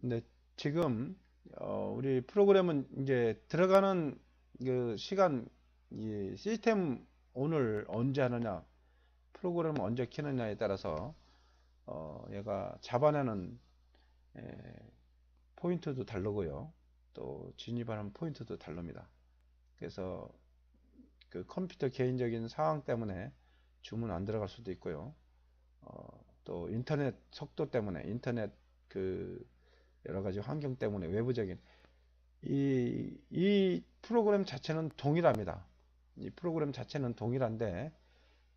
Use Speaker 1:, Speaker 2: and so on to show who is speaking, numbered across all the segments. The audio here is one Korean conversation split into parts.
Speaker 1: 네, 지금 우리 프로그램은 이제 들어가는 그 시간, 이 시스템 오늘 언제 하느냐, 프로그램 언제 키느냐에 따라서 얘가 잡아내는 포인트도 다르고요. 또 진입하는 포인트도 다릅니다. 그래서 그 컴퓨터 개인적인 상황 때문에 주문 안 들어갈 수도 있고요. 또 인터넷 속도 때문에 인터넷 그 여러 가지 환경 때문에 외부적인 이 프로그램 자체는 동일합니다. 이 프로그램 자체는 동일한데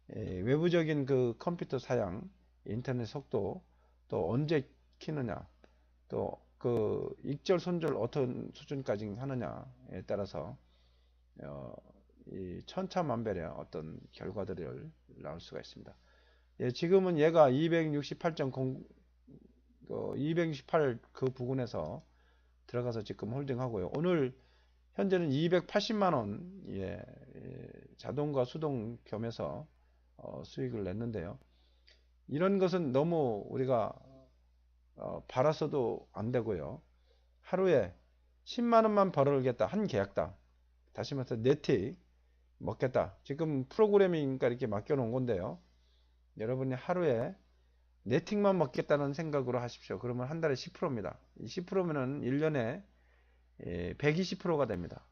Speaker 1: 외부적인 그 컴퓨터 사양, 인터넷 속도, 또 언제 키느냐, 또 그 익절, 손절 어떤 수준까지 하느냐에 따라서 어, 이 천차만별의 어떤 결과들을 나올 수가 있습니다. 예, 지금은 얘가 268.0, 268 그 부근에서 들어가서 지금 홀딩하고요. 오늘 현재는 280만원 자동과 수동 겸해서 수익을 냈는데요. 이런 것은 너무 우리가 바라서도 안 되고요. 하루에 10만원만 벌어오겠다 한 계약당, 다시 말해서 네틱 먹겠다, 지금 프로그래밍이니까 이렇게 맡겨놓은 건데요. 여러분이 하루에 네틱만 먹겠다는 생각으로 하십시오. 그러면 한 달에 10%입니다. 10%면은 1년에 120%가 됩니다.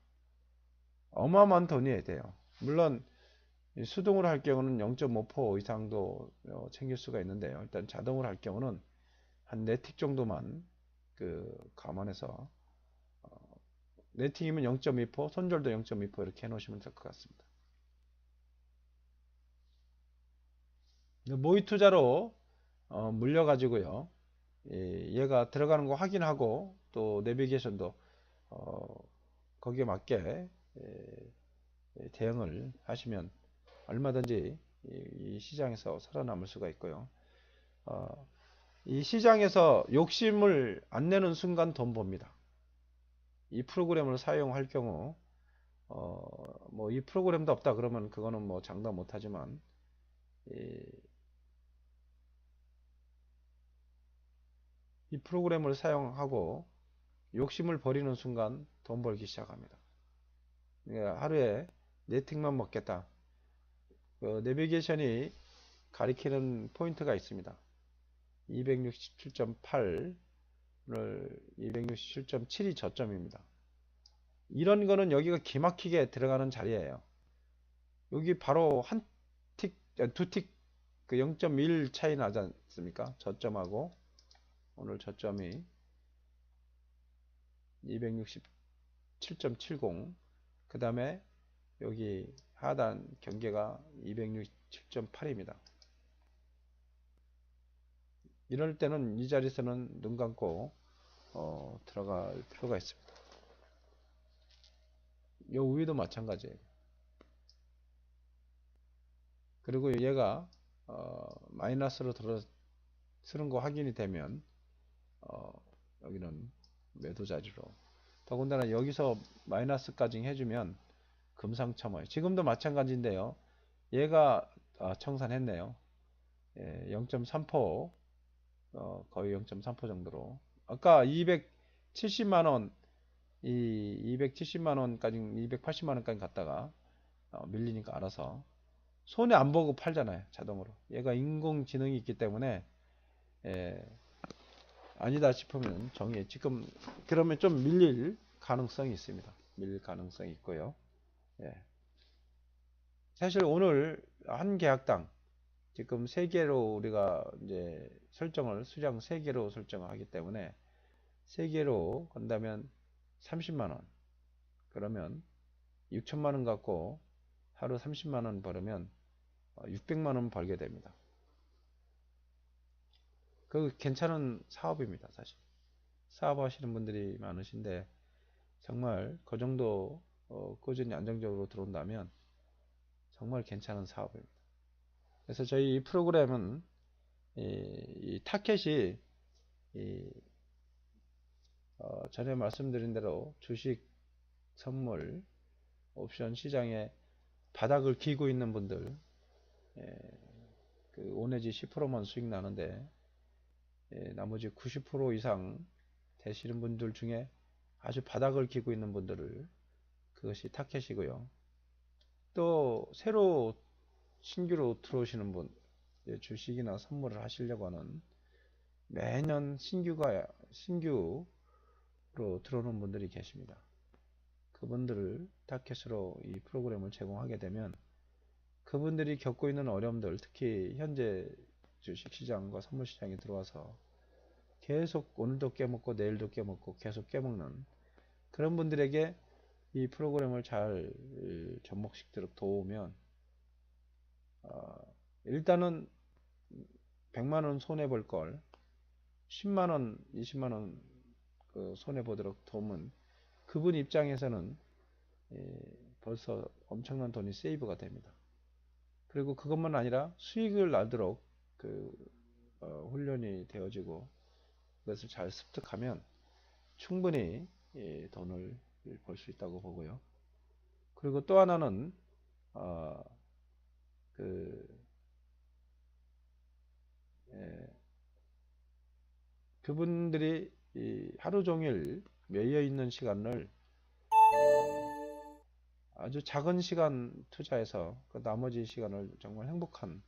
Speaker 1: 어마어마한 돈이 돼요. 물론 수동으로 할 경우는 0.5% 이상도 챙길 수가 있는데요. 일단 자동으로 할 경우는 한 4틱 정도만 그 감안해서 네틱이면 0.2%, 손절도 0.2% 이렇게 해놓으시면 될 것 같습니다. 모의 투자로 물려가지고요. 얘가 들어가는 거 확인하고 또 내비게이션도 거기에 맞게 대응을 하시면 얼마든지 이 시장에서 살아남을 수가 있고요. 어, 이 시장에서 욕심을 안 내는 순간 돈 법니다. 이 프로그램을 사용할 경우 뭐 이 프로그램도 없다 그러면 그거는 뭐 장담 못하지만 이 프로그램을 사용하고 욕심을 버리는 순간 돈 벌기 시작합니다. 그러니까 하루에 네틱만 먹겠다. 그 내비게이션이 가리키는 포인트가 있습니다. 267.8을 267.7이 저점입니다. 이런 거는 여기가 기막히게 들어가는 자리예요. 여기 바로 한 틱, 두 틱, 그 0.1 차이 나지 않습니까? 저점하고 오늘 저점이 260 7.70, 그 다음에 여기 하단 경계가 267.8입니다. 이럴 때는 이 자리에서는 눈 감고 들어갈 필요가 있습니다. 요 위도 마찬가지예요. 그리고 얘가 마이너스로 들어서는 거 확인이 되면 여기는 매도 자리로, 더군다나 여기서 마이너스까지 해주면 금상첨화. 지금도 마찬가지인데요. 얘가 청산했네요. 예, 0.3% 거의 0.3% 정도로. 아까 270만원, 이 270만원까지 280만원까지 갔다가 밀리니까 알아서 손해 안 보고 팔잖아요. 자동으로. 얘가 인공지능이 있기 때문에 예, 아니다 싶으면 정의해. 지금 그러면 좀 밀릴 가능성이 있습니다. 밀릴 가능성이 있고요. 예. 사실 오늘 한 계약당 지금 3개로 우리가 이제 수장 3개로 설정을 하기 때문에 3개로 건다면 30만원, 그러면 6천만원 갖고 하루 30만원 벌으면 600만원 벌게 됩니다. 그 괜찮은 사업입니다. 사실 사업 하시는 분들이 많으신데 정말 그 정도 꾸준히 안정적으로 들어온다면 정말 괜찮은 사업입니다. 그래서 저희 이 프로그램은 이 타켓이 전에 말씀드린 대로 주식, 선물, 옵션 시장에 바닥을 기고 있는 분들, 그 5 내지 10%만 수익 나는데 나머지 90% 이상 되시는 분들 중에 아주 바닥을 기고 있는 분들을, 그것이 타켓이고요. 또 새로 신규로 들어오시는 분, 주식이나 선물을 하시려고 하는, 매년 신규로 들어오는 분들이 계십니다. 그분들을 타켓으로 이 프로그램을 제공하게 되면 그분들이 겪고 있는 어려움들, 특히 현재 주식시장과 선물시장에 들어와서 계속 오늘도 깨먹고 내일도 깨먹고 계속 깨먹는 그런 분들에게 이 프로그램을 잘 접목시키도록 도우면 일단은 100만원 손해볼 걸 10만원, 20만원 손해보도록 도우면 그분 입장에서는 벌써 엄청난 돈이 세이브가 됩니다. 그리고 그것만 아니라 수익을 나도록 훈련이 되어지고 그것을 잘 습득하면 충분히 돈을 벌 수 있다고 보고요. 그리고 또 하나는 그분들이 하루 종일 매여 있는 시간을 아주 작은 시간 투자해서 그 나머지 시간을 정말 행복한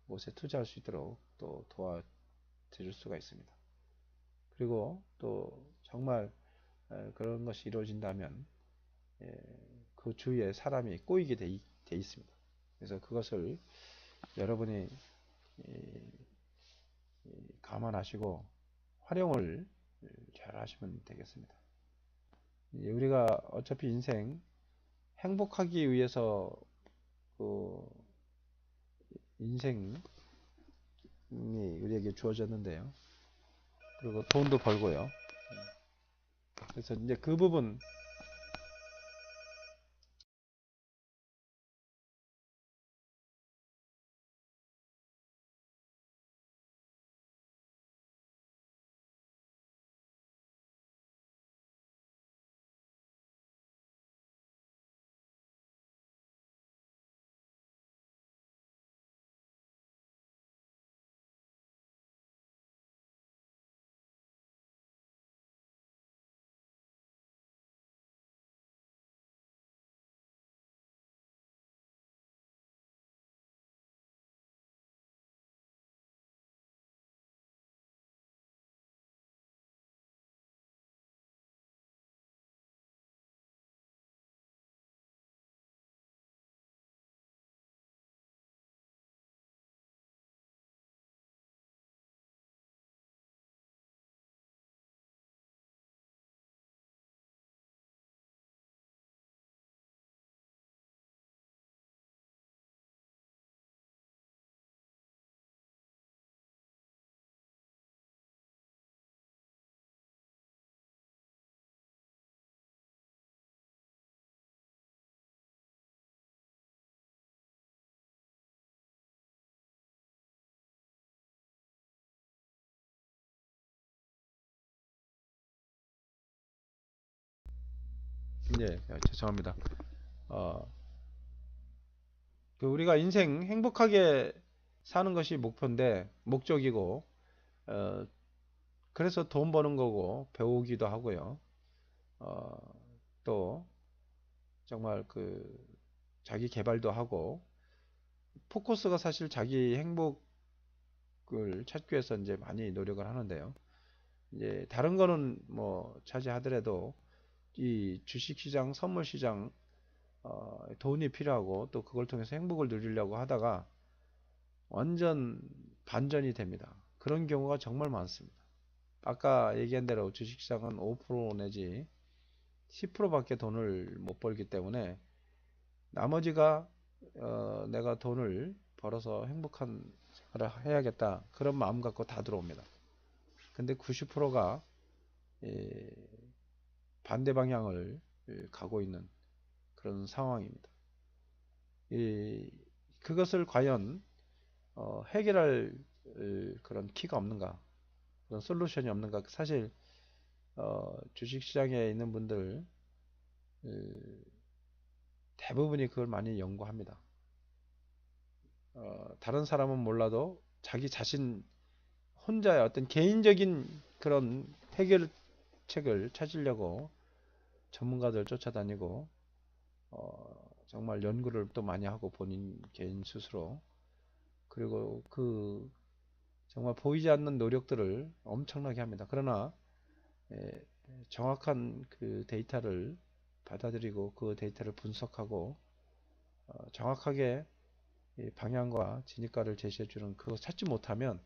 Speaker 1: 곳에 투자할 수 있도록 또 도와드릴 수가 있습니다. 그리고 또 정말 그런 것이 이루어진다면 그 주위에 사람이 꼬이게 돼 있습니다. 그래서 그것을 여러분이 감안하시고 활용을 잘 하시면 되겠습니다. 우리가 어차피 인생 행복하기 위해서 인생이 우리에게 주어졌는데요. 그리고 돈도 벌고요. 그래서 이제 그 부분 예, 죄송합니다. 우리가 인생 행복하게 사는 것이 목적이고, 어, 그래서 돈 버는 거고, 배우기도 하고요. 또, 정말 자기 개발도 하고, 포커스가 사실 자기 행복을 찾기 위해서 이제 많이 노력을 하는데요. 이제 다른 거는 뭐 차지하더라도 이 주식시장, 선물시장, 돈이 필요하고 또 그걸 통해서 행복을 누리려고 하다가 완전 반전이 됩니다. 그런 경우가 정말 많습니다. 아까 얘기한 대로 주식시장은 5% 내지 10%밖에 돈을 못 벌기 때문에 나머지가 내가 돈을 벌어서 행복한 생활을 해야겠다 그런 마음 갖고 다 들어옵니다. 근데 90%가 반대 방향을 가고 있는 그런 상황입니다. 그것을 과연 해결할 그런 키가 없는가, 그런 솔루션이 없는가. 사실 주식시장에 있는 분들 대부분이 그걸 많이 연구합니다. 다른 사람은 몰라도 자기 자신 혼자의 어떤 개인적인 그런 해결책을 찾으려고 전문가들 쫓아다니고 정말 연구를 또 많이 하고 본인 개인 스스로 그리고 정말 보이지 않는 노력들을 엄청나게 합니다. 그러나 정확한 그 데이터를 받아들이고 그 데이터를 분석하고 정확하게 방향과 진입가를 제시해주는 그거 찾지 못하면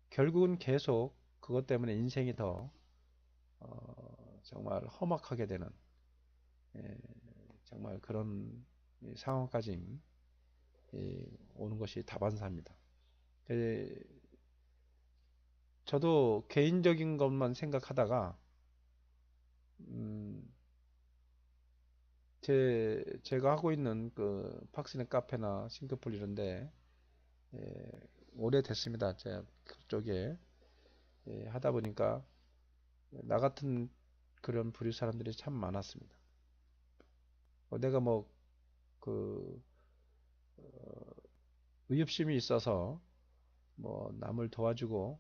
Speaker 1: 결국은 계속 그것 때문에 인생이 더 정말 험악하게 되는 정말 그런 상황까지 오는 것이 다반사입니다. 저도 개인적인 것만 생각하다가 제가 하고 있는 그 팍스넷 카페나 싱크풀 이런데 오래됐습니다. 제가 그쪽에 하다 보니까 나 같은 그런 부류 사람들이 참 많았습니다. 내가 그 의협심이 있어서 남을 도와주고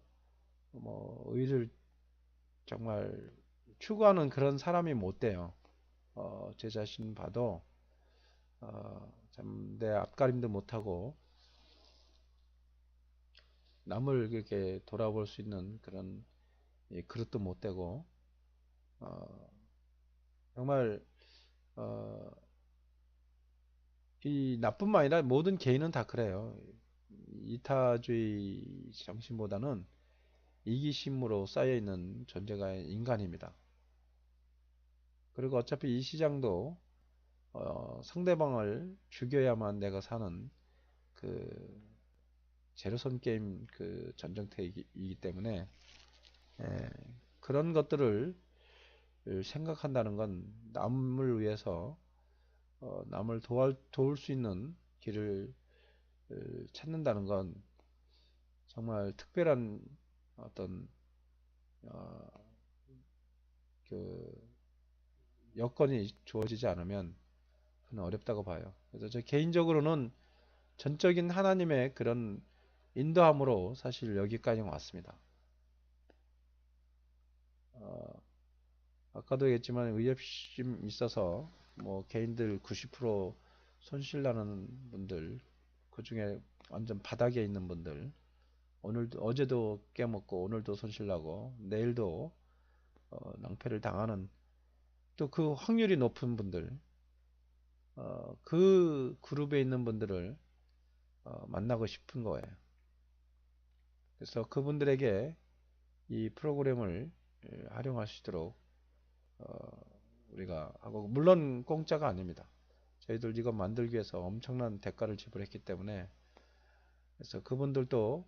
Speaker 1: 의를 정말 추구하는 그런 사람이 못 돼요. 제 자신 봐도 참 내 앞가림도 못하고 남을 그렇게 돌아볼 수 있는 그런 그릇도 못 되고 정말 이 나뿐만 아니라 모든 개인은 다 그래요. 이타주의 정신보다는 이기심으로 쌓여있는 존재가 인간입니다. 그리고 어차피 이 시장도 상대방을 죽여야만 내가 사는 그 제로섬 게임 그 전쟁터이기 때문에 그런 것들을 생각한다는 건 남을 위해서 남을 도울 수 있는 길을 찾는다는 건 정말 특별한 어떤 그 여건이 주어지지 않으면 그건 어렵다고 봐요. 그래서 저 개인적으로는 전적인 하나님의 그런 인도함으로 사실 여기까지 왔습니다. 아까도 얘기했지만 의협심 있어서 개인들 90% 손실 나는 분들, 그 중에 완전 바닥에 있는 분들, 어제도 깨먹고 오늘도 손실 나고 내일도 낭패를 당하는 또 그 확률이 높은 분들, 그 그룹에 있는 분들을 만나고 싶은 거예요. 그래서 그분들에게 이 프로그램을 활용할 수 있도록 우리가 하고, 물론 공짜가 아닙니다. 저희들 이거 만들기 위해서 엄청난 대가를 지불했기 때문에, 그래서 그분들도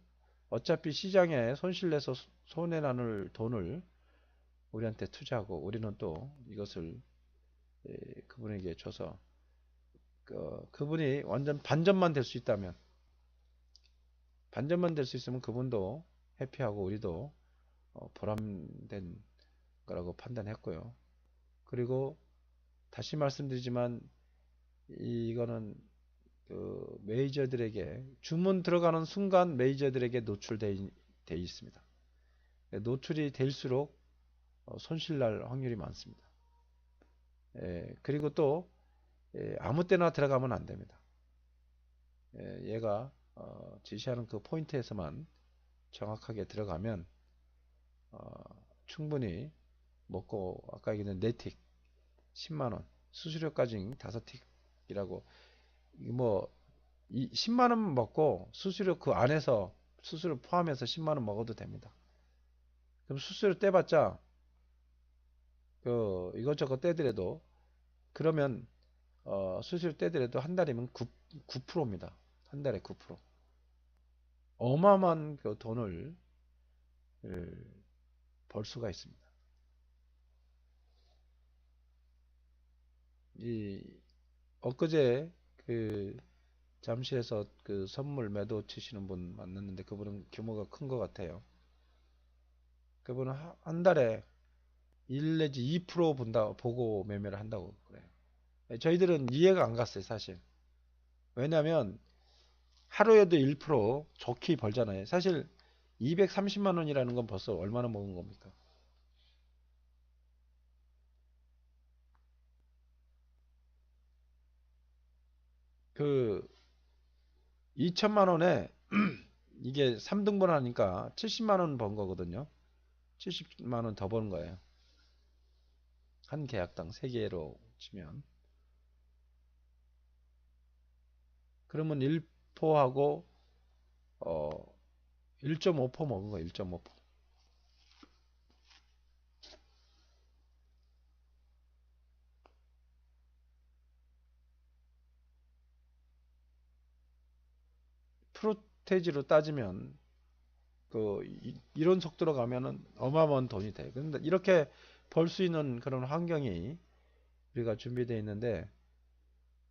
Speaker 1: 어차피 시장에 손실내서 손해나는 돈을 우리한테 투자하고 우리는 또 이것을 그분에게 줘서 그분이 완전 반전만 될 수 있다면, 반전만 될 수 있으면 그분도 해피하고 우리도 보람된 거라고 판단했고요. 그리고 다시 말씀드리지만 이거는 그 메이저들에게 주문 들어가는 순간 메이저들에게 노출돼 있습니다. 노출이 될수록 손실 날 확률이 많습니다. 그리고 또 아무 때나 들어가면 안 됩니다. 얘가 지시하는 그 포인트에서만 정확하게 들어가면 충분히 먹고 아까 얘기했던 4틱 10만원 수수료까지 5틱이라고 뭐 10만원 먹고 수수료 그 안에서 수수료 포함해서 10만원 먹어도 됩니다. 그럼 수수료 떼봤자 그 이것저것 떼더라도 그러면 수수료 떼더라도 한 달이면 9%입니다. 한 달에 9%. 어마어마한 그 돈을 벌 수가 있습니다. 이 엊그제 그 잠실에서 그 선물 매도 치시는 분 만났는데 그분은 규모가 큰 것 같아요. 그분은 한 달에 1 내지 2% 보고 매매를 한다고 그래요. 저희들은 이해가 안 갔어요, 사실. 왜냐면 하루에도 1% 좋게 벌잖아요. 사실 230만 원이라는 건 벌써 얼마나 먹은 겁니까? 그 2천만 원에 이게 3등분 하니까 70만 원 번 거거든요. 70만 원 더 버는 거예요. 한 계약당 3개로 치면. 그러면 1포하고 1.5포 먹은 거예요. 1.5포. 프로테지로 따지면 그 이런 속도로 가면은 어마어마한 돈이 돼요. 근데 이렇게 벌 수 있는 그런 환경이 우리가 준비되어 있는데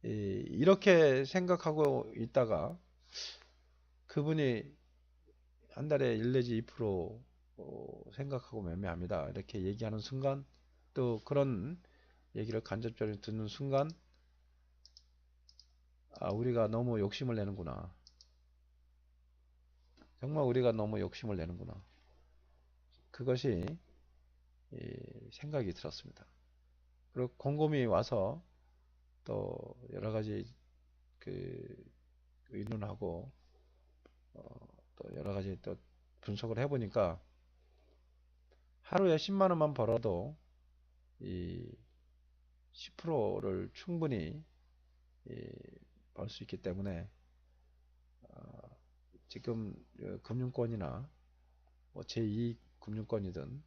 Speaker 1: 이렇게 생각하고 있다가 그분이 한 달에 1 내지 2% 생각하고 매매합니다. 이렇게 얘기하는 순간 또 그런 얘기를 간접적으로 듣는 순간 우리가 너무 욕심을 내는구나. 정말 우리가 너무 욕심을 내는구나. 그것이 생각이 들었습니다. 그리고 곰곰이 와서 또 여러 가지 그 의논하고 또 여러 가지 또 분석을 해보니까 하루에 10만 원만 벌어도 이 10%를 충분히 벌 수 있기 때문에 지금 금융권이나 뭐 제2 금융권이든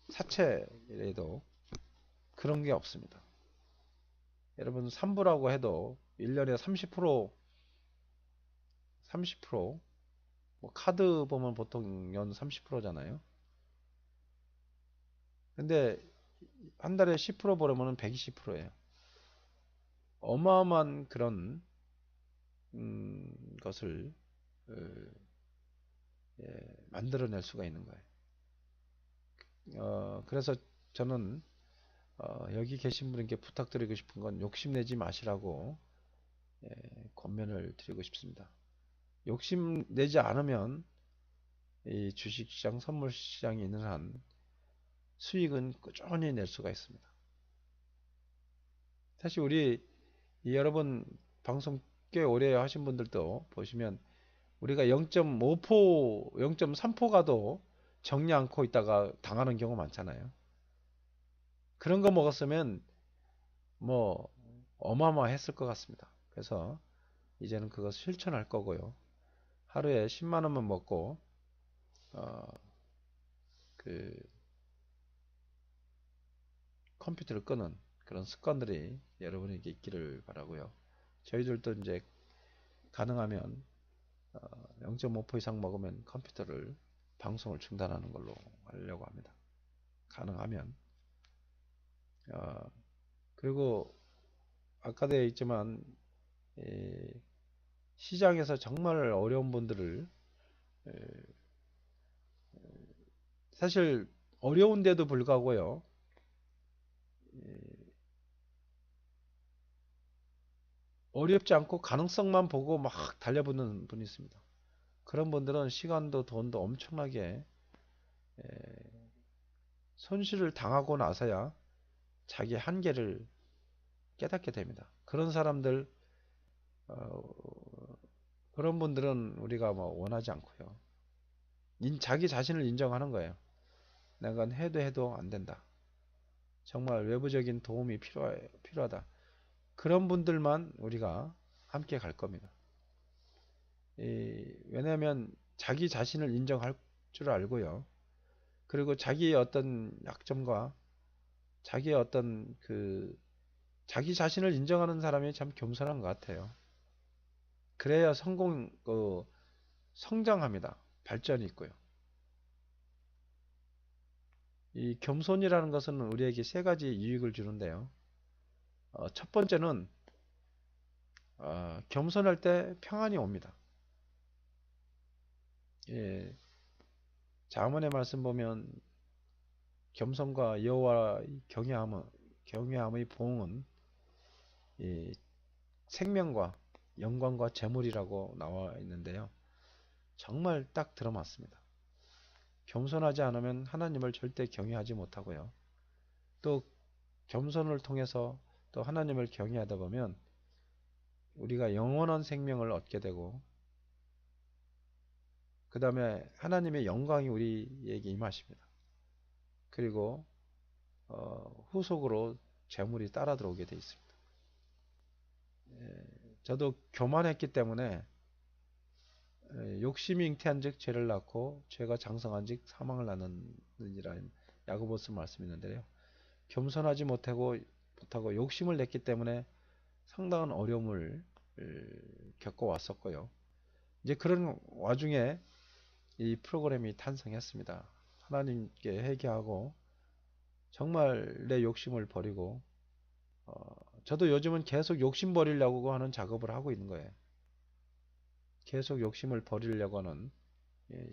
Speaker 1: 사채에도 그런 게 없습니다. 여러분 3부라고 해도 1년에 30%, 뭐 카드 보면 보통 연 30%잖아요. 근데 한 달에 10% 벌으면 120%예요. 어마어마한 그런 것을 만들어낼 수가 있는 거예요. 그래서 저는 여기 계신 분에게 부탁드리고 싶은 건 욕심내지 마시라고 권면을 드리고 싶습니다. 욕심내지 않으면 이 주식시장, 선물시장이 있는 한 수익은 꾸준히 낼 수가 있습니다. 사실 우리 여러분 방송 꽤 오래 하신 분들도 보시면 우리가 0.5포, 0.3포 가도 정리 않고 있다가 당하는 경우 많잖아요. 그런 거 먹었으면 뭐 어마어마했을 것 같습니다. 그래서 이제는 그거 실천할 거고요. 하루에 10만 원만 먹고 그 컴퓨터를 끄는 그런 습관들이 여러분에게 있기를 바라고요. 저희들도 이제 가능하면 0.5% 이상 먹으면 컴퓨터를 방송을 중단하는 걸로 하려고 합니다. 가능하면 그리고 아까도 있지만 시장에서 정말 어려운 분들을 사실 어려운데도 불구하고요 어렵지 않고 가능성만 보고 막 달려붙는 분이 있습니다. 그런 분들은 시간도 돈도 엄청나게 손실을 당하고 나서야 자기 한계를 깨닫게 됩니다. 그런 사람들, 어, 그런 분들은 우리가 뭐 원하지 않고요. 자기 자신을 인정하는 거예요. 내가 해도 안 된다. 정말 외부적인 도움이 필요하다. 그런 분들만 우리가 함께 갈 겁니다. 왜냐하면 자기 자신을 인정할 줄 알고요. 그리고 자기의 어떤 약점과 자기의 어떤 자기 자신을 인정하는 사람이 참 겸손한 것 같아요. 그래야 성장합니다. 발전이 있고요. 이 겸손이라는 것은 우리에게 세 가지 유익을 주는데요. 첫 번째는 겸손할 때 평안이 옵니다. 예, 자문의 말씀 보면 겸손과 여호와 경외함의 보응은 이 생명과 영광과 재물이라고 나와 있는데요. 정말 딱 들어맞습니다. 겸손하지 않으면 하나님을 절대 경외하지 못하고요. 또 겸손을 통해서 또 하나님을 경외하다 보면 우리가 영원한 생명을 얻게 되고 그 다음에 하나님의 영광이 우리에게 임하십니다. 그리고 후속으로 재물이 따라 들어오게 되어 있습니다. 저도 교만했기 때문에 욕심이 잉태한즉 죄를 낳고 죄가 장성한즉 사망을 낳느니라는 야고보서 말씀이 있는데요. 겸손하지 못하고 욕심을 냈기 때문에 상당한 어려움을 겪어왔었고요. 이제 그런 와중에 이 프로그램이 탄생했습니다. 하나님께 회개하고 정말 내 욕심을 버리고 저도 요즘은 계속 욕심 버리려고 하는 작업을 하고 있는 거예요. 계속 욕심을 버리려고 하는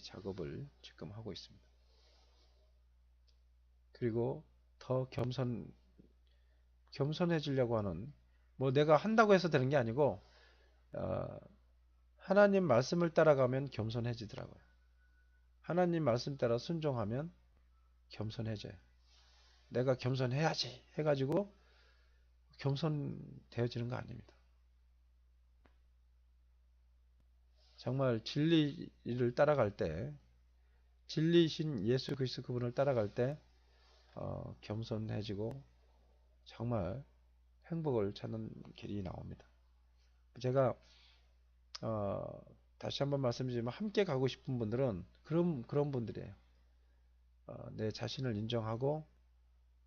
Speaker 1: 작업을 지금 하고 있습니다. 그리고 더 겸손해지려고 하는 뭐 내가 한다고 해서 되는 게 아니고 하나님 말씀을 따라가면 겸손해지더라고요. 하나님 말씀 따라 순종하면 겸손해져요. 내가 겸손해야지 해가지고 겸손되어지는 거 아닙니다. 정말 진리를 따라갈 때 진리신 예수 그리스도 그분을 따라갈 때 겸손해지고 정말 행복을 찾는 길이 나옵니다. 제가 다시 한번 말씀드리지만 함께 가고 싶은 분들은 그런 분들이에요. 내 자신을 인정하고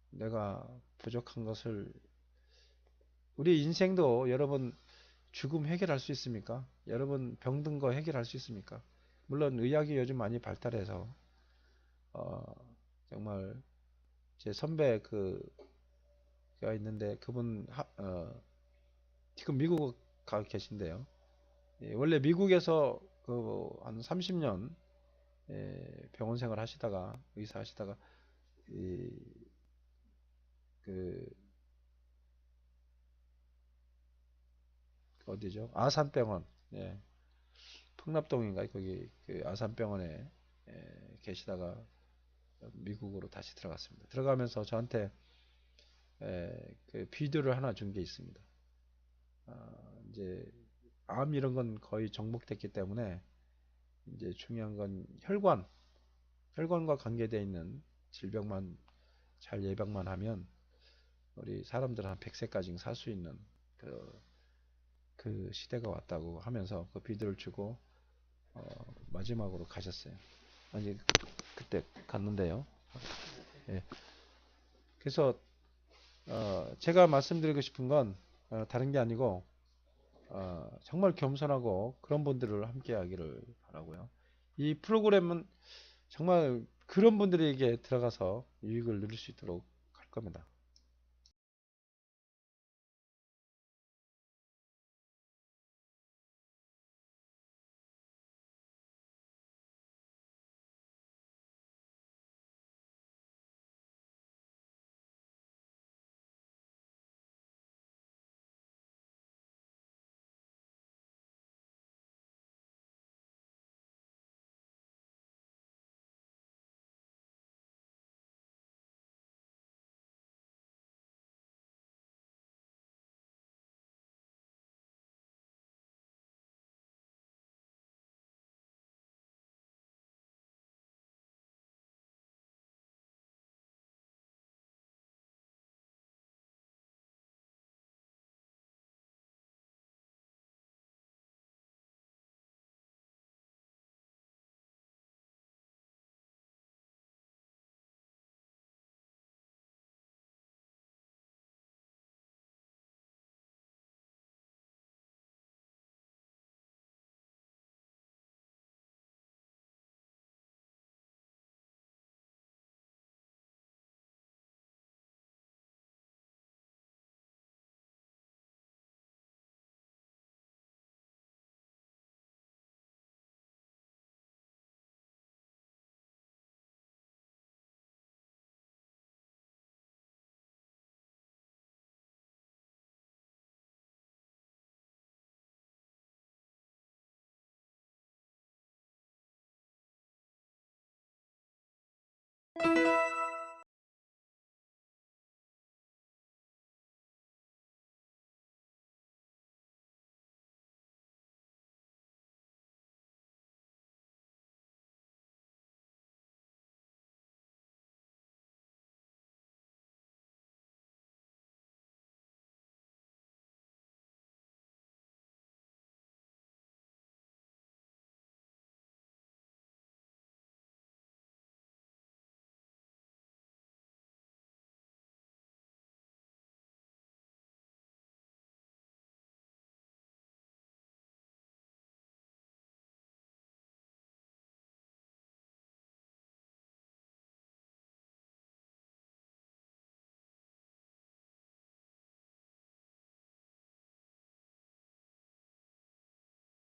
Speaker 1: 내가 부족한 것을 우리 인생도 여러분 죽음 해결할 수 있습니까? 여러분 병든 거 해결할 수 있습니까? 물론 의학이 요즘 많이 발달해서 정말 제 선배 가 있는데 그분 지금 미국 가 계신데요. 원래 미국에서 한 30년 병원 생활 하시다가 의사 하시다가 그 어디죠? 아산병원, 풍납동인가 거기 그 아산병원에 계시다가 미국으로 다시 들어갔습니다. 들어가면서 저한테 그 비디오를 하나 준 게 있습니다. 이제 암 이런 건 거의 정복됐기 때문에 이제 중요한 건 혈관과 관계되어 있는 질병만 잘 예방만 하면 우리 사람들은 한 100세까지 살 수 있는 그 시대가 왔다고 하면서 그 비디오를 주고 마지막으로 가셨어요. 아니 그때 갔는데요. 예. 그래서 제가 말씀드리고 싶은 건 다른 게 아니고 정말 겸손하고 그런 분들을 함께 하기를 바라고요. 이 프로그램은 정말 그런 분들에게 들어가서 유익을 누릴 수 있도록 할 겁니다.